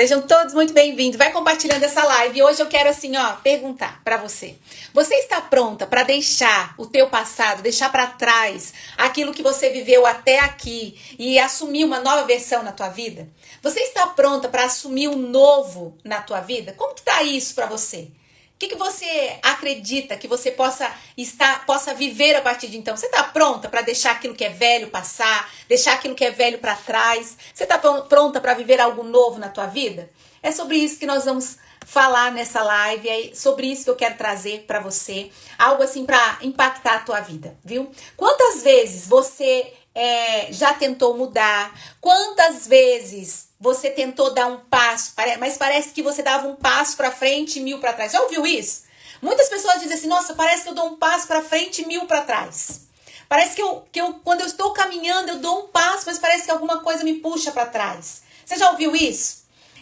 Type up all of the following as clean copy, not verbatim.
Sejam todos muito bem-vindos. Vai compartilhando essa live. E hoje eu quero assim, perguntar para você. Você está pronta para deixar o teu passado, deixar para trás aquilo que você viveu até aqui e assumir uma nova versão na tua vida? Você está pronta para assumir um novo na tua vida? Como que tá isso para você? O que você acredita que você possa viver a partir de então? Você está pronta para deixar aquilo que é velho passar, deixar aquilo que é velho para trás? Você está pronta para viver algo novo na tua vida? É sobre isso que nós vamos falar nessa live, é sobre isso que eu quero trazer para você, algo assim para impactar a tua vida, viu? Quantas vezes você já tentou mudar? Quantas vezes você tentou dar um passo, mas parece que você dava um passo para frente e 1000 para trás? Já ouviu isso? Muitas pessoas dizem assim, nossa, parece que eu dou um passo para frente e 1000 para trás. Parece que quando eu estou caminhando, eu dou um passo, mas parece que alguma coisa me puxa para trás. Você já ouviu isso?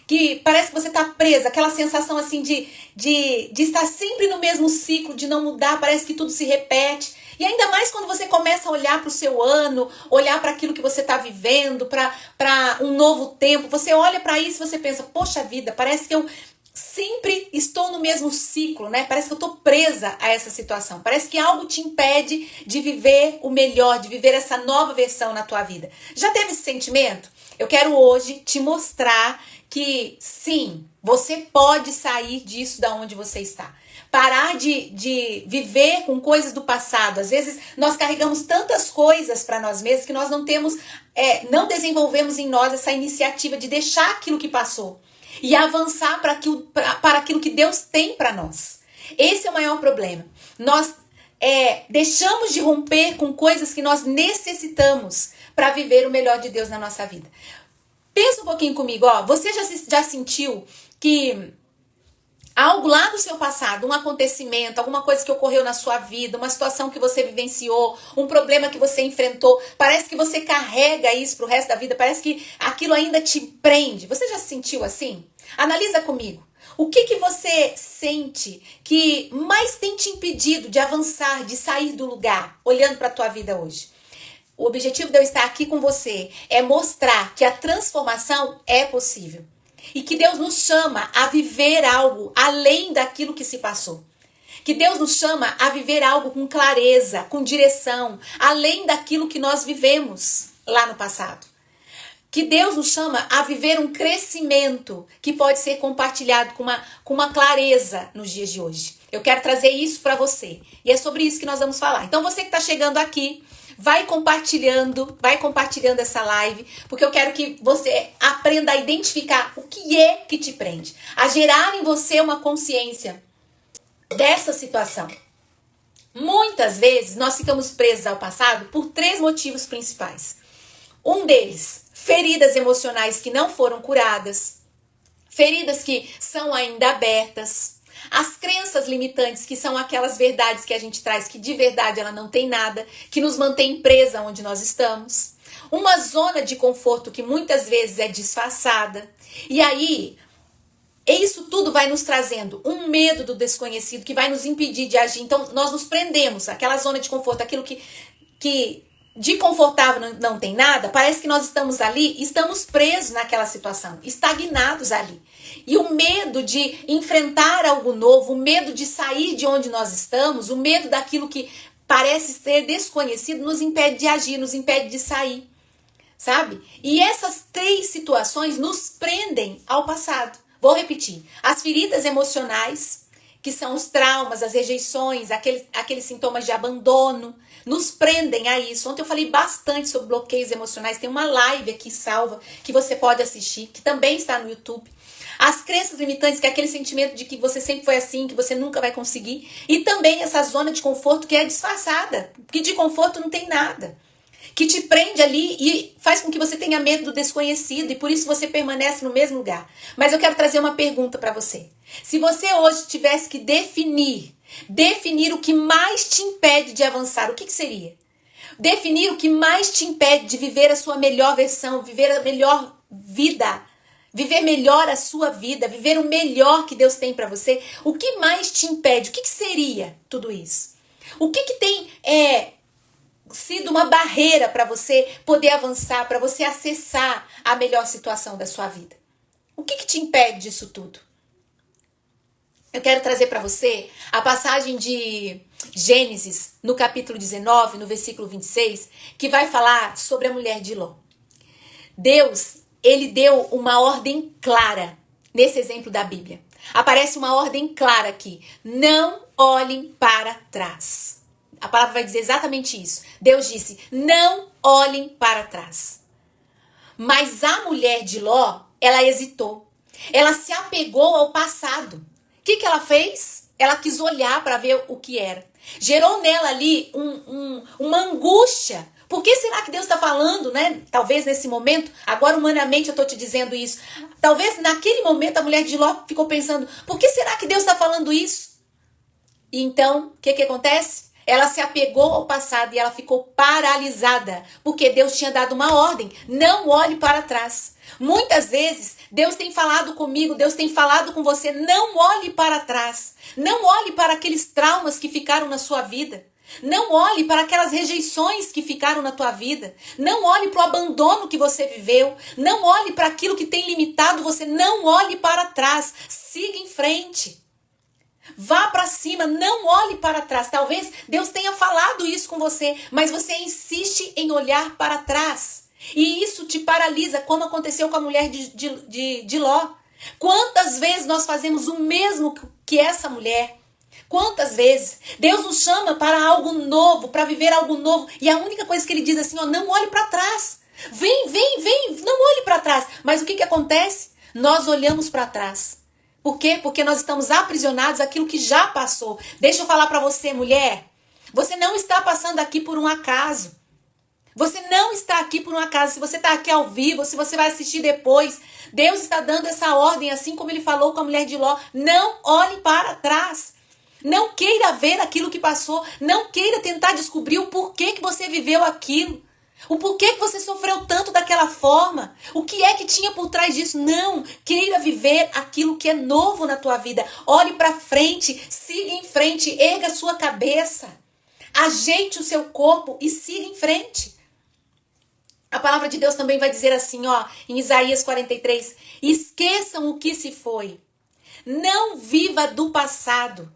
Que parece que você está presa, aquela sensação assim de estar sempre no mesmo ciclo, de não mudar, parece que tudo se repete. E ainda mais quando você começa a olhar para o seu ano, olhar para aquilo que você está vivendo, para um novo tempo. Você olha para isso e você pensa, poxa vida, parece que eu sempre estou no mesmo ciclo, né? Parece que eu estou presa a essa situação. Parece que algo te impede de viver o melhor, de viver essa nova versão na tua vida. Já teve esse sentimento? Eu quero hoje te mostrar que sim, você pode sair disso da onde você está. Parar de viver com coisas do passado. Às vezes nós carregamos tantas coisas para nós mesmos que nós não desenvolvemos em nós essa iniciativa de deixar aquilo que passou e avançar para aquilo que Deus tem para nós. Esse é o maior problema. Nós deixamos de romper com coisas que nós necessitamos para viver o melhor de Deus na nossa vida. Pensa um pouquinho comigo, você já sentiu que algo lá no seu passado, um acontecimento, alguma coisa que ocorreu na sua vida, uma situação que você vivenciou, um problema que você enfrentou, parece que você carrega isso pro resto da vida, parece que aquilo ainda te prende. Você já se sentiu assim? Analisa comigo. O que você sente que mais tem te impedido de avançar, de sair do lugar, olhando para a tua vida hoje? O objetivo de eu estar aqui com você é mostrar que a transformação é possível. E que Deus nos chama a viver algo além daquilo que se passou. Que Deus nos chama a viver algo com clareza, com direção, além daquilo que nós vivemos lá no passado. Que Deus nos chama a viver um crescimento que pode ser compartilhado com uma clareza nos dias de hoje. Eu quero trazer isso para você. E é sobre isso que nós vamos falar. Então você que está chegando aqui, vai compartilhando essa live, porque eu quero que você aprenda a identificar o que é que te prende, a gerar em você uma consciência dessa situação. Muitas vezes nós ficamos presos ao passado por 3 motivos principais. Um deles, feridas emocionais que não foram curadas, feridas que são ainda abertas, as crenças limitantes, que são aquelas verdades que a gente traz, que de verdade ela não tem nada, que nos mantém presa onde nós estamos. Uma zona de conforto que muitas vezes é disfarçada. E aí, isso tudo vai nos trazendo um medo do desconhecido que vai nos impedir de agir. Então, nós nos prendemos àquela zona de conforto, aquilo que de confortável não tem nada, parece que nós estamos ali, estamos presos naquela situação, estagnados ali. E o medo de enfrentar algo novo, o medo de sair de onde nós estamos, o medo daquilo que parece ser desconhecido nos impede de agir, nos impede de sair, sabe? E essas 3 situações nos prendem ao passado. Vou repetir. As feridas emocionais, que são os traumas, as rejeições, aqueles sintomas de abandono, nos prendem a isso. Ontem eu falei bastante sobre bloqueios emocionais. Tem uma live aqui salva que você pode assistir, que também está no YouTube. As crenças limitantes, que é aquele sentimento de que você sempre foi assim, que você nunca vai conseguir. E também essa zona de conforto que é disfarçada, que de conforto não tem nada. Que te prende ali e faz com que você tenha medo do desconhecido e por isso você permanece no mesmo lugar. Mas eu quero trazer uma pergunta para você. Se você hoje tivesse que definir o que mais te impede de avançar, o que seria? Definir o que mais te impede de viver a sua melhor versão, viver a melhor vida, viver melhor a sua vida, viver o melhor que Deus tem para você. O que mais te impede? O que seria tudo isso? O que tem sido uma barreira para você poder avançar, para você acessar a melhor situação da sua vida? O que te impede disso tudo? Eu quero trazer para você a passagem de Gênesis, no capítulo 19, no versículo 26, que vai falar sobre a mulher de Ló. Deus, ele deu uma ordem clara nesse exemplo da Bíblia. Aparece uma ordem clara aqui. Não olhem para trás. A palavra vai dizer exatamente isso. Deus disse, não olhem para trás. Mas a mulher de Ló, ela hesitou. Ela se apegou ao passado. O que ela fez? Ela quis olhar para ver o que era. Gerou nela ali uma angústia. Por que será que Deus está falando, né? Talvez nesse momento, agora humanamente eu estou te dizendo isso. Talvez naquele momento a mulher de Ló ficou pensando, por que será que Deus está falando isso? E então, o que acontece? Ela se apegou ao passado e ela ficou paralisada, porque Deus tinha dado uma ordem, não olhe para trás. Muitas vezes, Deus tem falado comigo, Deus tem falado com você, não olhe para trás. Não olhe para aqueles traumas que ficaram na sua vida. Não olhe para aquelas rejeições que ficaram na tua vida. Não olhe para o abandono que você viveu. Não olhe para aquilo que tem limitado você. Não olhe para trás. Siga em frente. Vá para cima, não olhe para trás. Talvez Deus tenha falado isso com você, mas você insiste em olhar para trás. E isso te paralisa, como aconteceu com a mulher de Ló. Quantas vezes nós fazemos o mesmo que essa mulher? Quantas vezes Deus nos chama para algo novo, para viver algo novo, e a única coisa que ele diz assim, ó, não olhe para trás. Vem, não olhe para trás. Mas o que acontece? Nós olhamos para trás. Por quê? Porque nós estamos aprisionados àquilo que já passou. Deixa eu falar para você, mulher. Você não está passando aqui por um acaso. Você não está aqui por um acaso. Se você está aqui ao vivo, se você vai assistir depois, Deus está dando essa ordem, assim como ele falou com a mulher de Ló. Não olhe para trás. Não queira ver aquilo que passou. Não queira tentar descobrir o porquê que você viveu aquilo. O porquê que você sofreu tanto daquela forma? O que é que tinha por trás disso? Não, queira viver aquilo que é novo na tua vida. Olhe para frente, siga em frente, erga a sua cabeça. Ajeite o seu corpo e siga em frente. A palavra de Deus também vai dizer assim, ó, em Isaías 43. Esqueçam o que se foi. Não viva do passado.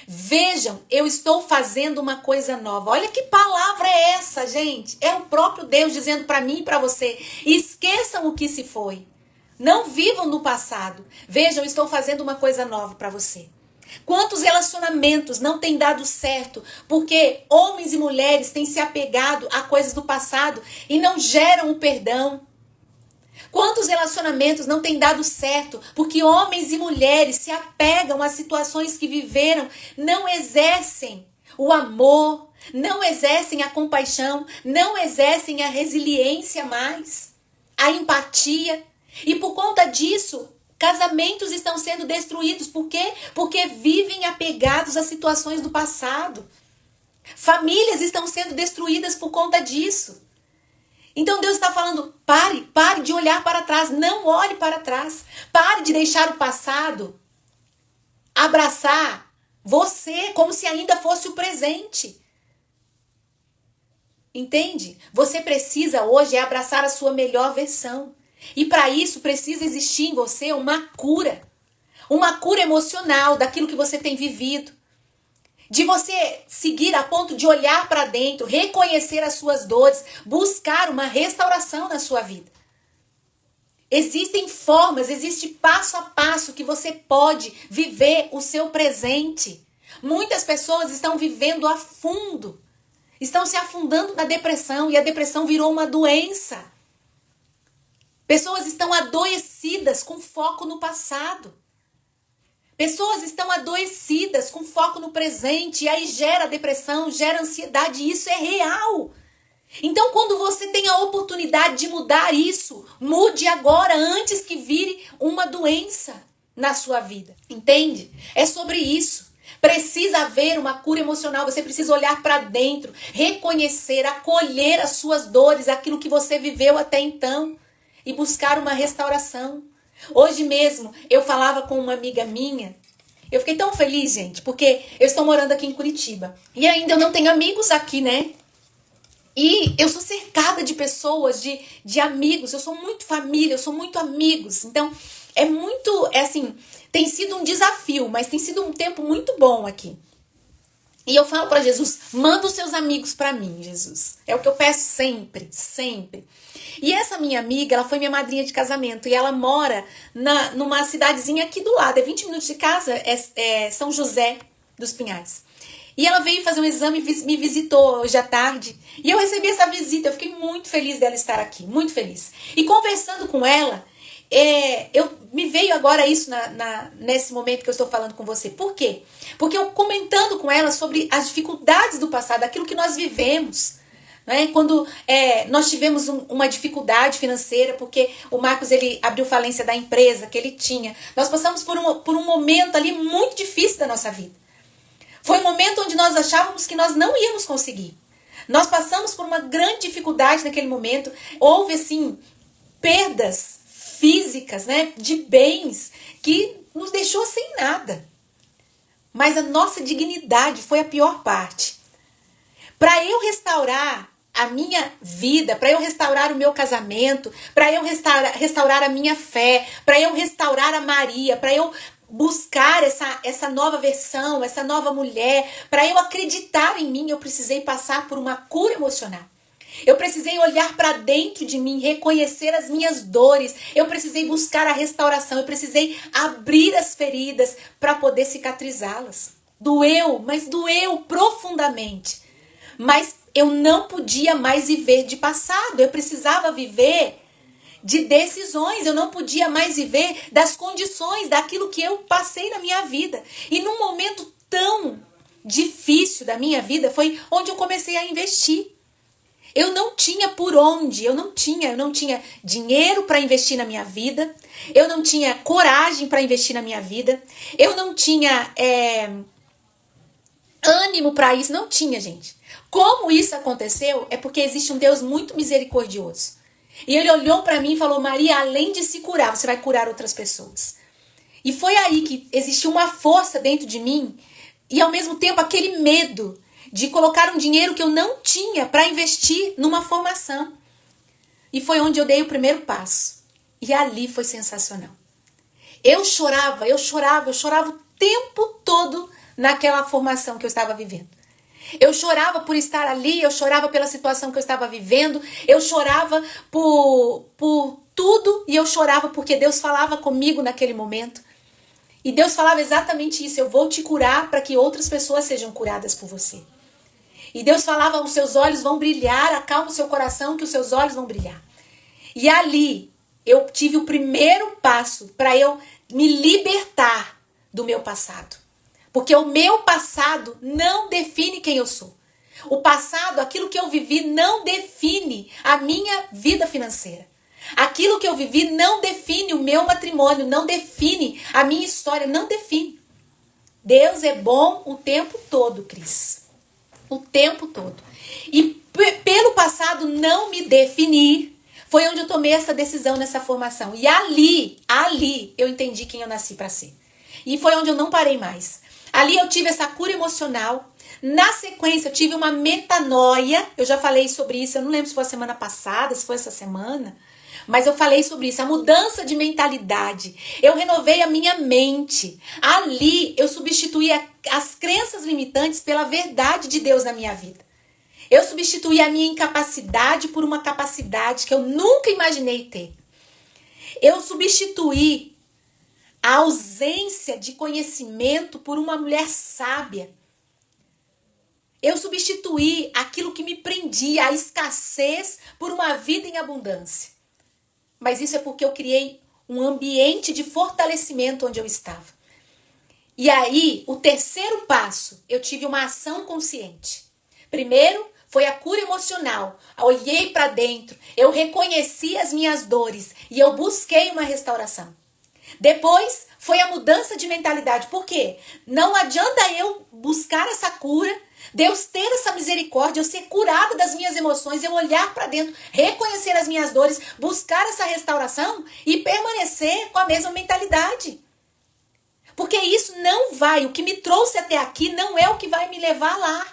Vejam, eu estou fazendo uma coisa nova. Olha que palavra é essa, gente. É o próprio Deus dizendo para mim e para você. Esqueçam o que se foi. Não vivam no passado. Vejam, eu estou fazendo uma coisa nova para você. Quantos relacionamentos não têm dado certo porque homens e mulheres têm se apegado a coisas do passado e não geram o perdão? Quantos relacionamentos não têm dado certo porque homens e mulheres se apegam a situações que viveram, não exercem o amor, não exercem a compaixão, não exercem a resiliência mais, a empatia. E por conta disso, casamentos estão sendo destruídos. Por quê? Porque vivem apegados a situações do passado. Famílias estão sendo destruídas por conta disso. Então Deus está falando, pare de olhar para trás, não olhe para trás. Pare de deixar o passado abraçar você como se ainda fosse o presente. Entende? Você precisa hoje abraçar a sua melhor versão. E para isso precisa existir em você uma cura emocional daquilo que você tem vivido. De você seguir a ponto de olhar para dentro, reconhecer as suas dores, buscar uma restauração na sua vida. Existem formas, existe passo a passo que você pode viver o seu presente. Muitas pessoas estão vivendo a fundo, estão se afundando na depressão e a depressão virou uma doença. Pessoas estão adoecidas com foco no passado. Pessoas estão adoecidas com foco no presente e aí gera depressão, gera ansiedade e isso é real. Então quando você tem a oportunidade de mudar isso, mude agora antes que vire uma doença na sua vida. Entende? É sobre isso. Precisa haver uma cura emocional, você precisa olhar para dentro, reconhecer, acolher as suas dores, aquilo que você viveu até então e buscar uma restauração. Hoje mesmo, eu falava com uma amiga minha, eu fiquei tão feliz, gente, porque eu estou morando aqui em Curitiba. E ainda eu não tenho amigos aqui, né? E eu sou cercada de pessoas, de amigos, eu sou muito família, eu sou muito amigos. Então, assim, tem sido um desafio, mas tem sido um tempo muito bom aqui. E eu falo para Jesus, manda os seus amigos para mim, Jesus. É o que eu peço sempre, sempre. E essa minha amiga, ela foi minha madrinha de casamento e ela mora numa cidadezinha aqui do lado, é 20 minutos de casa, é São José dos Pinhais. E ela veio fazer um exame e me visitou hoje à tarde. E eu recebi essa visita, eu fiquei muito feliz dela estar aqui, muito feliz. E conversando com ela, me veio agora isso nesse momento que eu estou falando com você. Por quê? Porque eu comentando com ela sobre as dificuldades do passado, aquilo que nós vivemos, né? Quando nós tivemos uma dificuldade financeira, porque o Marcos ele abriu falência da empresa que ele tinha. Nós passamos por um momento ali muito difícil da nossa vida. Foi um momento onde nós achávamos que nós não íamos conseguir. Nós passamos por uma grande dificuldade naquele momento. Houve, assim, perdas físicas, né, de bens que nos deixou sem nada. Mas a nossa dignidade foi a pior parte. Para eu restaurar a minha vida, para eu restaurar o meu casamento, para eu restaurar a minha fé, para eu restaurar a Maria, para eu buscar essa nova versão, essa nova mulher, para eu acreditar em mim, eu precisei passar por uma cura emocional. Eu precisei olhar para dentro de mim, reconhecer as minhas dores. Eu precisei buscar a restauração. Eu precisei abrir as feridas para poder cicatrizá-las. Doeu, mas doeu profundamente. Mas eu não podia mais viver de passado. Eu precisava viver de decisões. Eu não podia mais viver das condições, daquilo que eu passei na minha vida. E num momento tão difícil da minha vida foi onde eu comecei a investir. Eu não tinha por onde, eu não tinha dinheiro para investir na minha vida, eu não tinha coragem para investir na minha vida, eu não tinha ânimo para isso, não tinha, gente. Como isso aconteceu é porque existe um Deus muito misericordioso. E ele olhou para mim e falou, Maria, além de se curar, você vai curar outras pessoas. E foi aí que existiu uma força dentro de mim e ao mesmo tempo aquele medo de colocar um dinheiro que eu não tinha para investir numa formação. E foi onde eu dei o primeiro passo. E ali foi sensacional. Eu chorava o tempo todo naquela formação que eu estava vivendo. Eu chorava por estar ali, eu chorava pela situação que eu estava vivendo, eu chorava por tudo e eu chorava porque Deus falava comigo naquele momento. E Deus falava exatamente isso, eu vou te curar para que outras pessoas sejam curadas por você. E Deus falava, os seus olhos vão brilhar, acalma o seu coração que os seus olhos vão brilhar. E ali eu tive o primeiro passo para eu me libertar do meu passado. Porque o meu passado não define quem eu sou. O passado, aquilo que eu vivi, não define a minha vida financeira. Aquilo que eu vivi não define o meu matrimônio, não define a minha história, não define. Deus é bom o tempo todo, Cris. O tempo todo. E pelo passado não me definir, foi onde eu tomei essa decisão nessa formação. E ali eu entendi quem eu nasci para ser. E foi onde eu não parei mais. Ali eu tive essa cura emocional. Na sequência eu tive uma metanoia. Eu já falei sobre isso, eu não lembro se foi a semana passada, se foi essa semana. Mas eu falei sobre isso, a mudança de mentalidade. Eu renovei a minha mente. Ali eu substituí as crenças limitantes pela verdade de Deus na minha vida. Eu substituí a minha incapacidade por uma capacidade que eu nunca imaginei ter. Eu substituí a ausência de conhecimento por uma mulher sábia. Eu substituí aquilo que me prendia, a escassez, por uma vida em abundância. Mas isso é porque eu criei um ambiente de fortalecimento onde eu estava. E aí, o terceiro passo, eu tive uma ação consciente. Primeiro, foi a cura emocional. Eu olhei para dentro, eu reconheci as minhas dores e eu busquei uma restauração. Depois, foi a mudança de mentalidade. Por quê? Não adianta eu buscar essa cura, Deus ter essa misericórdia, eu ser curada das minhas emoções, eu olhar para dentro, reconhecer as minhas dores, buscar essa restauração e permanecer com a mesma mentalidade. Porque isso não vai, o que me trouxe até aqui não é o que vai me levar lá.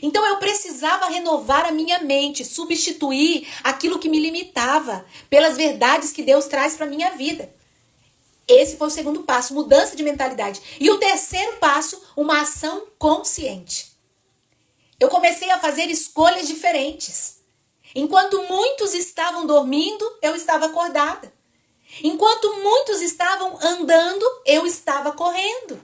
Então eu precisava renovar a minha mente, substituir aquilo que me limitava pelas verdades que Deus traz para a minha vida. Esse foi o segundo passo, mudança de mentalidade. E o terceiro passo, uma ação consciente. Eu comecei a fazer escolhas diferentes. Enquanto muitos estavam dormindo, eu estava acordada. Enquanto muitos estavam andando, eu estava correndo.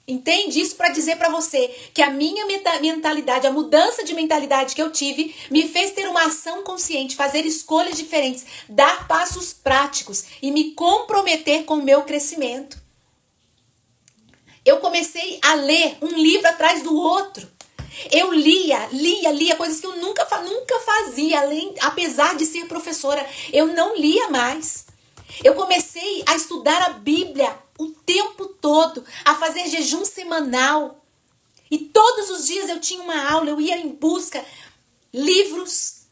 Entende? Isso para dizer para você que a minha mentalidade, a mudança de mentalidade que eu tive, me fez ter uma ação consciente, fazer escolhas diferentes, dar passos práticos e me comprometer com o meu crescimento. Eu comecei a ler um livro atrás do outro. Eu lia coisas que eu nunca fazia, apesar de ser professora, eu não lia mais. Eu comecei a estudar a Bíblia o tempo todo, a fazer jejum semanal. E todos os dias eu tinha uma aula, eu ia em busca. Livros,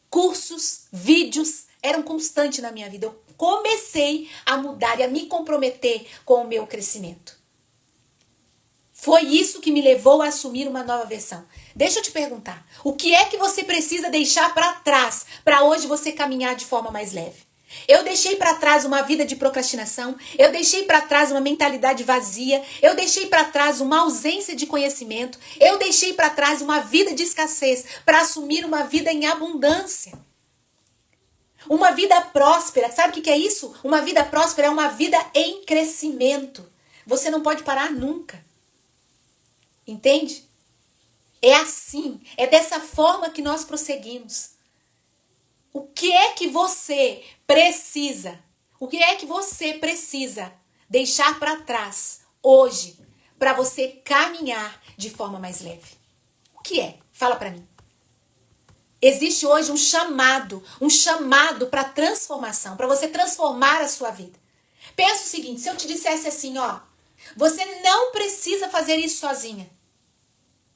cursos, vídeos eram constantes na minha vida. Eu comecei a mudar e a me comprometer com o meu crescimento. Foi isso que me levou a assumir uma nova versão. Deixa eu te perguntar, o que é que você precisa deixar para trás para hoje você caminhar de forma mais leve? Eu deixei para trás uma vida de procrastinação, eu deixei para trás uma mentalidade vazia, eu deixei para trás uma ausência de conhecimento, eu deixei para trás uma vida de escassez para assumir uma vida em abundância. Uma vida próspera, sabe o que é isso? Uma vida próspera é uma vida em crescimento. Você não pode parar nunca. Entende? É assim, é dessa forma que nós prosseguimos. O que é que você precisa? O que é que você precisa deixar para trás hoje para você caminhar de forma mais leve? O que é? Fala para mim. Existe hoje um chamado para transformação, para você transformar a sua vida. Pensa o seguinte, se eu te dissesse assim, ó, você não precisa fazer isso sozinha.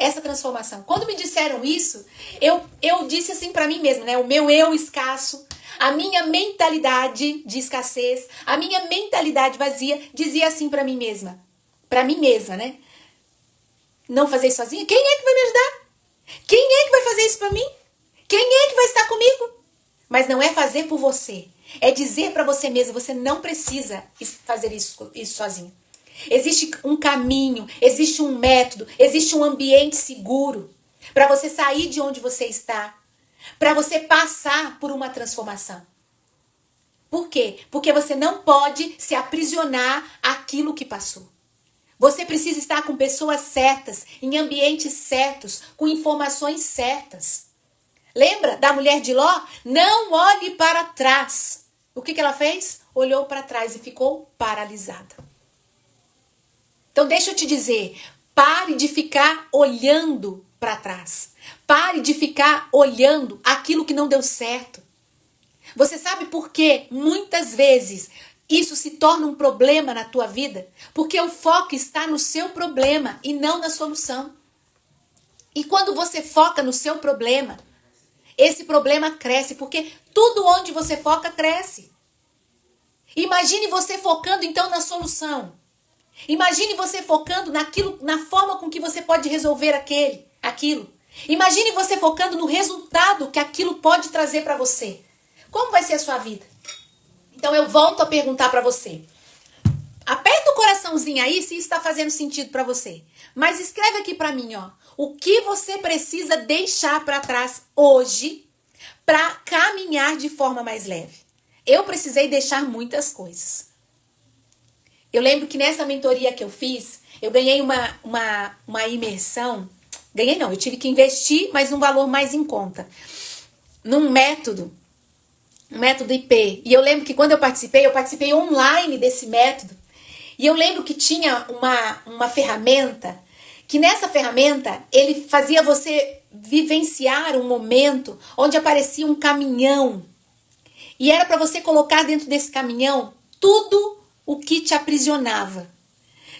Essa transformação. Quando me disseram isso, eu disse assim para mim mesma, né? O meu eu escasso, a minha mentalidade de escassez, a minha mentalidade vazia, dizia assim para mim mesma, né? Não fazer isso sozinha? Quem é que vai me ajudar? Quem é que vai fazer isso para mim? Quem é que vai estar comigo? Mas não é fazer por você. É dizer para você mesma, você não precisa fazer isso sozinha. Existe um caminho, existe um método, existe um ambiente seguro para você sair de onde você está, para você passar por uma transformação. Por quê? Porque você não pode se aprisionar àquilo que passou. Você precisa estar com pessoas certas, em ambientes certos, com informações certas. Lembra da mulher de Ló? Não olhe para trás. O que ela fez? Olhou para trás e ficou paralisada. Então deixa eu te dizer, pare de ficar olhando para trás. Pare de ficar olhando aquilo que não deu certo. Você sabe por que muitas vezes isso se torna um problema na tua vida? Porque o foco está no seu problema e não na solução. E quando você foca no seu problema, esse problema cresce, porque tudo onde você foca cresce. Imagine você focando então na solução. Imagine você focando na forma com que você pode resolver aquilo. Imagine você focando no resultado que aquilo pode trazer para você. Como vai ser a sua vida? Então eu volto a perguntar para você. Aperta o coraçãozinho aí se isso está fazendo sentido para você. Mas escreve aqui para mim, ó. O que você precisa deixar para trás hoje para caminhar de forma mais leve? Eu precisei deixar muitas coisas. Eu lembro que nessa mentoria que eu fiz, eu ganhei uma imersão. Ganhei não, eu tive que investir, mas num valor mais em conta. Num método, um método IP. E eu lembro que quando eu participei online desse método. E eu lembro que tinha uma ferramenta, que nessa ferramenta ele fazia você vivenciar um momento onde aparecia um caminhão. E era para você colocar dentro desse caminhão tudo o que te aprisionava.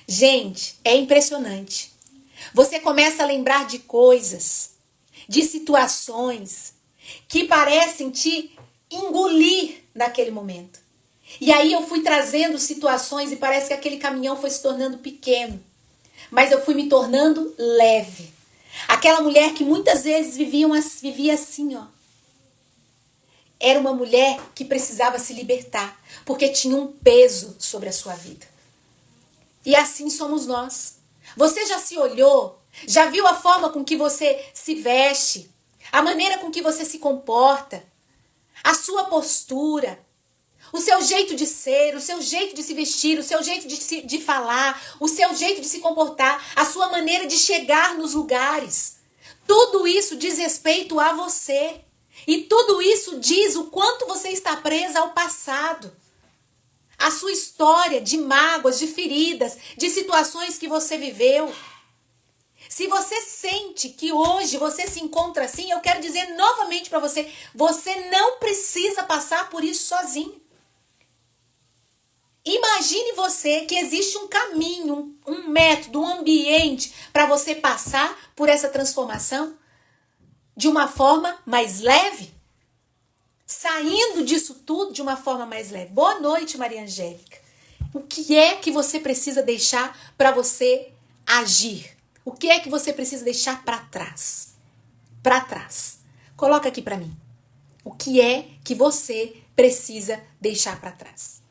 Gente, é impressionante. Você começa a lembrar de coisas, de situações que parecem te engolir naquele momento. E aí eu fui trazendo situações e parece que aquele caminhão foi se tornando pequeno. Mas eu fui me tornando leve. Aquela mulher que muitas vezes vivia assim, ó. era uma mulher que precisava se libertar, porque tinha um peso sobre a sua vida. E assim somos nós. Você já se olhou? Já viu a forma com que você se veste? A maneira com que você se comporta? A sua postura? O seu jeito de ser, o seu jeito de se vestir, o seu jeito de falar, o seu jeito de se comportar, a sua maneira de chegar nos lugares. Tudo isso diz respeito a você. E tudo isso diz o quanto você está presa ao passado. A sua história de mágoas, de feridas, de situações que você viveu. Se você sente que hoje você se encontra assim, eu quero dizer novamente para você, você não precisa passar por isso sozinho. Imagine você que existe um caminho, um método, um ambiente para você passar por essa transformação de uma forma mais leve, saindo disso tudo de uma forma mais leve. Boa noite, Maria Angélica. O que é que você precisa deixar para você agir? O que é que você precisa deixar para trás? Para trás. Coloca aqui para mim. O que é que você precisa deixar para trás?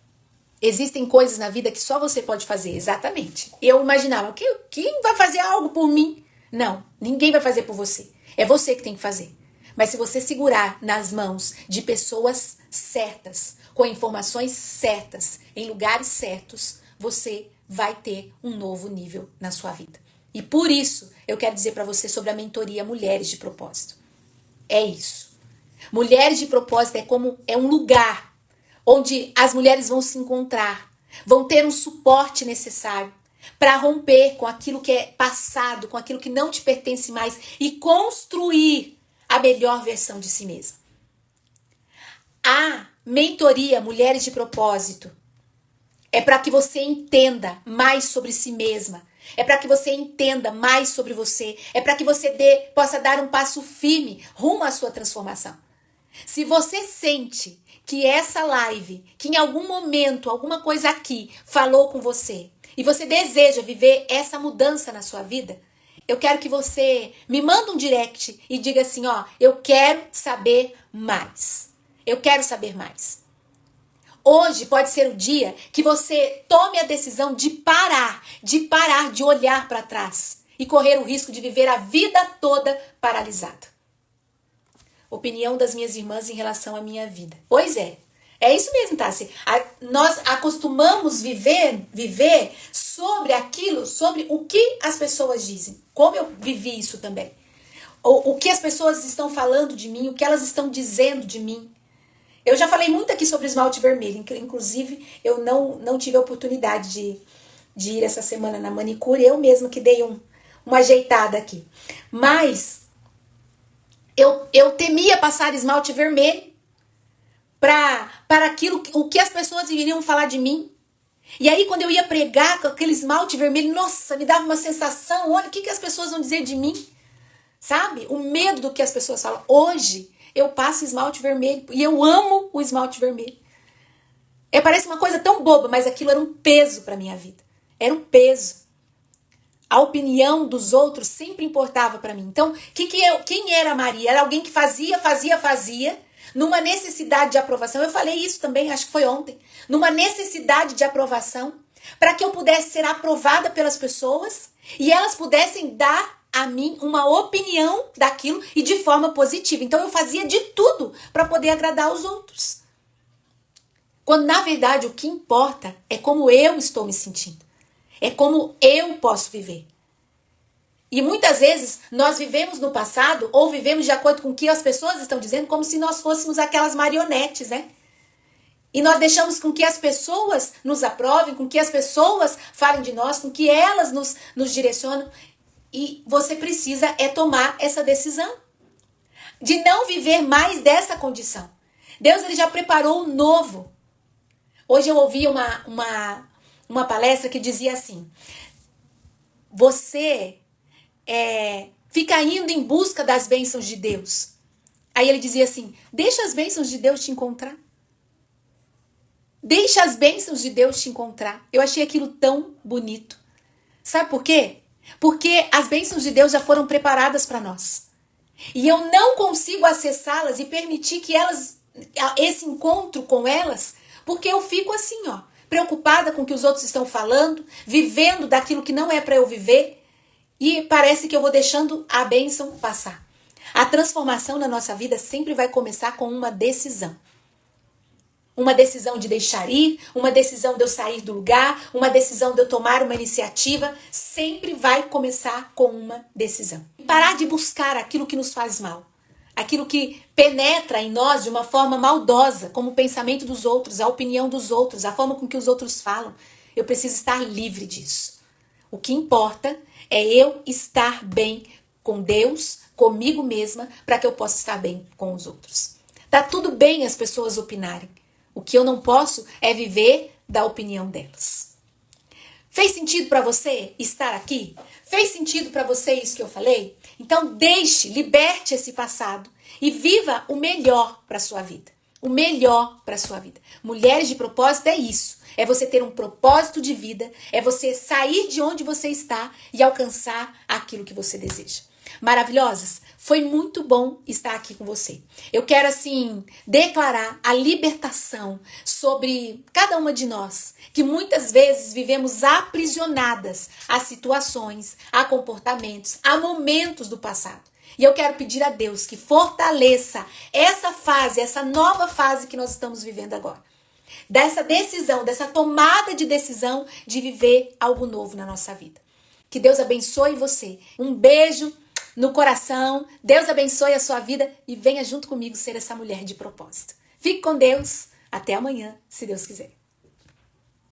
Existem coisas na vida que só você pode fazer, exatamente. Eu imaginava, quem vai fazer algo por mim? Não, ninguém vai fazer por você. É você que tem que fazer. Mas se você segurar nas mãos de pessoas certas, com informações certas, em lugares certos, você vai ter um novo nível na sua vida. E por isso, eu quero dizer para você sobre a mentoria Mulheres de Propósito. É isso. Mulheres de Propósito é um lugar onde as mulheres vão se encontrar, vão ter um suporte necessário para romper com aquilo que é passado, com aquilo que não te pertence mais e construir a melhor versão de si mesma. A mentoria Mulheres de Propósito é para que você entenda mais sobre si mesma, é para que você entenda mais sobre você, é para que você possa dar um passo firme rumo à sua transformação. Se você sente que essa live, que em algum momento, alguma coisa aqui falou com você, e você deseja viver essa mudança na sua vida, eu quero que você me manda um direct e diga assim, ó, eu quero saber mais. Eu quero saber mais. Hoje pode ser o dia que você tome a decisão de parar de olhar para trás e correr o risco de viver a vida toda paralisada. Opinião das minhas irmãs em relação à minha vida. Pois é isso mesmo, Tassi. Nós acostumamos viver sobre aquilo, sobre o que as pessoas dizem. Como eu vivi isso também. O que as pessoas estão falando de mim, o que elas estão dizendo de mim. Eu já falei muito aqui sobre esmalte vermelho. Inclusive, eu não tive a oportunidade de ir essa semana na manicure. Eu mesma que dei uma ajeitada aqui. Mas eu temia passar esmalte vermelho para aquilo, o que as pessoas iriam falar de mim. E aí, quando eu ia pregar com aquele esmalte vermelho, nossa, me dava uma sensação, olha, o que as pessoas vão dizer de mim? Sabe? O medo do que as pessoas falam. Hoje, eu passo esmalte vermelho e eu amo o esmalte vermelho. Parece uma coisa tão boba, mas aquilo era um peso para minha vida. Era um peso. A opinião dos outros sempre importava para mim. Então, quem era a Maria? Era alguém que fazia, numa necessidade de aprovação. Eu falei isso também, acho que foi ontem. Numa necessidade de aprovação, para que eu pudesse ser aprovada pelas pessoas e elas pudessem dar a mim uma opinião daquilo e de forma positiva. Então, eu fazia de tudo para poder agradar os outros. Quando, na verdade, o que importa é como eu estou me sentindo. É como eu posso viver. E muitas vezes nós vivemos no passado ou vivemos de acordo com o que as pessoas estão dizendo, como se nós fôssemos aquelas marionetes, né? E nós deixamos com que as pessoas nos aprovem, com que as pessoas falem de nós, com que elas nos direcionam. E você precisa tomar essa decisão de não viver mais dessa condição. Deus ele já preparou o novo. Hoje eu ouvi uma palestra que dizia assim, você fica indo em busca das bênçãos de Deus. Aí ele dizia assim, deixa as bênçãos de Deus te encontrar. Deixa as bênçãos de Deus te encontrar. Eu achei aquilo tão bonito. Sabe por quê? Porque as bênçãos de Deus já foram preparadas para nós. E eu não consigo acessá-las e permitir que elas esse encontro com elas, porque eu fico assim, ó, preocupada com o que os outros estão falando, vivendo daquilo que não é para eu viver, e parece que eu vou deixando a bênção passar. A transformação na nossa vida sempre vai começar com uma decisão. Uma decisão de deixar ir, uma decisão de eu sair do lugar, uma decisão de eu tomar uma iniciativa, sempre vai começar com uma decisão. Parar de buscar aquilo que nos faz mal, aquilo que penetra em nós de uma forma maldosa, como o pensamento dos outros, a opinião dos outros, a forma com que os outros falam. Eu preciso estar livre disso. O que importa é eu estar bem com Deus, comigo mesma, para que eu possa estar bem com os outros. Tá tudo bem as pessoas opinarem. O que eu não posso é viver da opinião delas. Fez sentido para você estar aqui? Fez sentido para você isso que eu falei? Então liberte esse passado e viva o melhor para sua vida. O melhor para sua vida. Mulheres de propósito é isso. É você ter um propósito de vida, é você sair de onde você está e alcançar aquilo que você deseja. Maravilhosas, foi muito bom estar aqui com você. Eu quero, assim, declarar a libertação sobre cada uma de nós, que muitas vezes vivemos aprisionadas a situações, a comportamentos, a momentos do passado. E eu quero pedir a Deus que fortaleça essa fase, essa nova fase que nós estamos vivendo agora. Dessa decisão, dessa tomada de decisão de viver algo novo na nossa vida. Que Deus abençoe você. Um beijo no coração, Deus abençoe a sua vida e venha junto comigo ser essa mulher de propósito. Fique com Deus, até amanhã, se Deus quiser.